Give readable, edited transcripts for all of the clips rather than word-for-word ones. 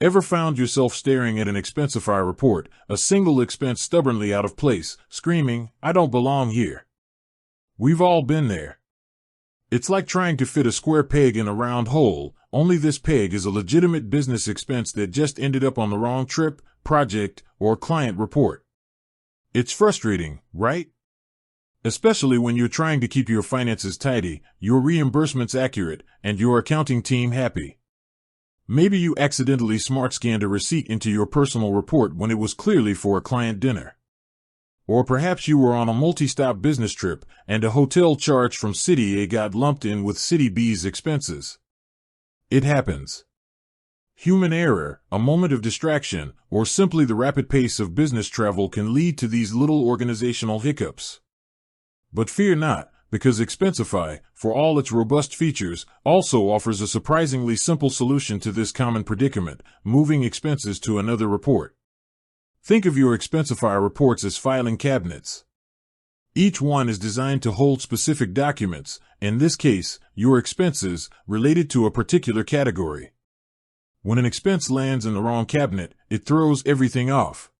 Ever found yourself staring at an Expensify report, a single expense stubbornly out of place, screaming, "I don't belong here"? We've all been there. It's like trying to fit a square peg in a round hole, only this peg is a legitimate business expense that just ended up on the wrong trip, project, or client report. It's frustrating, right? Especially when you're trying to keep your finances tidy, your reimbursements accurate, and your accounting team happy. Maybe you accidentally smart scanned a receipt into your personal report when it was clearly for a client dinner. Or perhaps you were on a multi-stop business trip, and a hotel charge from City A got lumped in with City B's expenses. It happens. Human error, a moment of distraction, or simply the rapid pace of business travel can lead to these little organizational hiccups. But fear not, because Expensify, for all its robust features, also offers a surprisingly simple solution to this common predicament: moving expenses to another report. Think of your Expensify reports as filing cabinets. Each one is designed to hold specific documents, in this case, your expenses, related to a particular category. When an expense lands in the wrong cabinet, it throws everything off.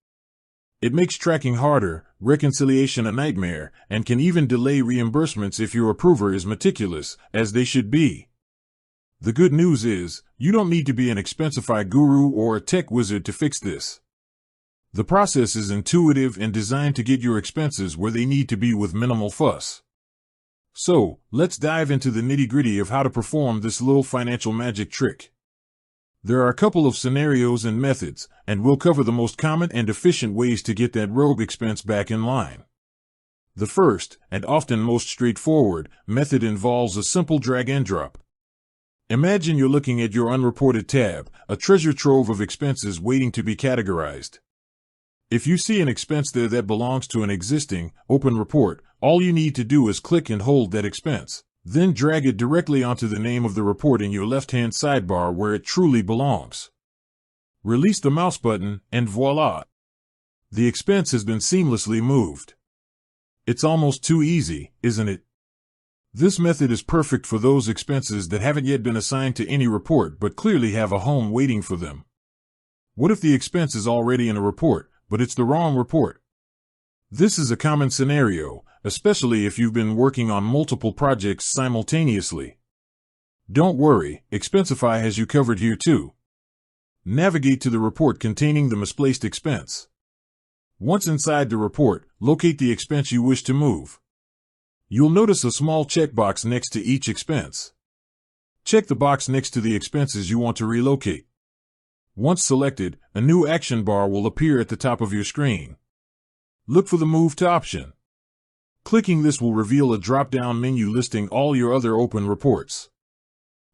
It makes tracking harder, reconciliation a nightmare, and can even delay reimbursements if your approver is meticulous, as they should be. The good news is, you don't need to be an Expensify guru or a tech wizard to fix this. The process is intuitive and designed to get your expenses where they need to be with minimal fuss. So, let's dive into the nitty-gritty of how to perform this little financial magic trick. There are a couple of scenarios and methods, and we'll cover the most common and efficient ways to get that rogue expense back in line. The first, and often most straightforward, method involves a simple drag and drop. Imagine you're looking at your unreported tab, a treasure trove of expenses waiting to be categorized. If you see an expense there that belongs to an existing, open report, all you need to do is click and hold that expense. Then drag it directly onto the name of the report in your left-hand sidebar where it truly belongs. Release the mouse button, and voila! The expense has been seamlessly moved. It's almost too easy, isn't it? This method is perfect for those expenses that haven't yet been assigned to any report but clearly have a home waiting for them. What if the expense is already in a report, but it's the wrong report? This is a common scenario, especially if you've been working on multiple projects simultaneously. Don't worry, Expensify has you covered here too. Navigate to the report containing the misplaced expense. Once inside the report, locate the expense you wish to move. You'll notice a small checkbox next to each expense. Check the box next to the expenses you want to relocate. Once selected, a new action bar will appear at the top of your screen. Look for the Move to option. Clicking this will reveal a drop-down menu listing all your other open reports.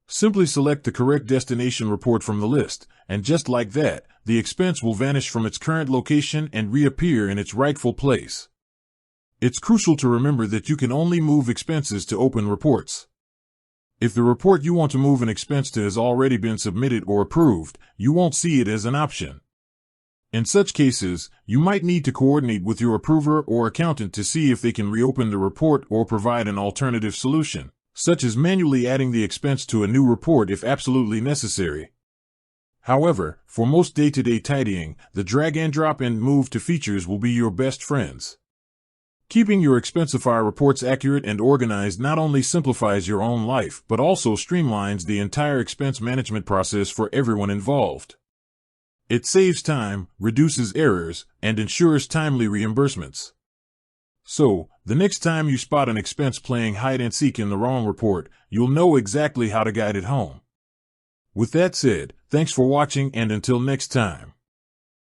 Simply select the correct destination report from the list, and just like that, the expense will vanish from its current location and reappear in its rightful place. It's crucial to remember that you can only move expenses to open reports. If the report you want to move an expense to has already been submitted or approved, you won't see it as an option. In such cases, you might need to coordinate with your approver or accountant to see if they can reopen the report or provide an alternative solution, such as manually adding the expense to a new report if absolutely necessary. However, for most day-to-day tidying, the drag and drop and move to features will be your best friends. Keeping your Expensify reports accurate and organized not only simplifies your own life but also streamlines the entire expense management process for everyone involved. It saves time, reduces errors, and ensures timely reimbursements. So, the next time you spot an expense playing hide-and-seek in the wrong report, you'll know exactly how to guide it home. With that said, thanks for watching, and until next time.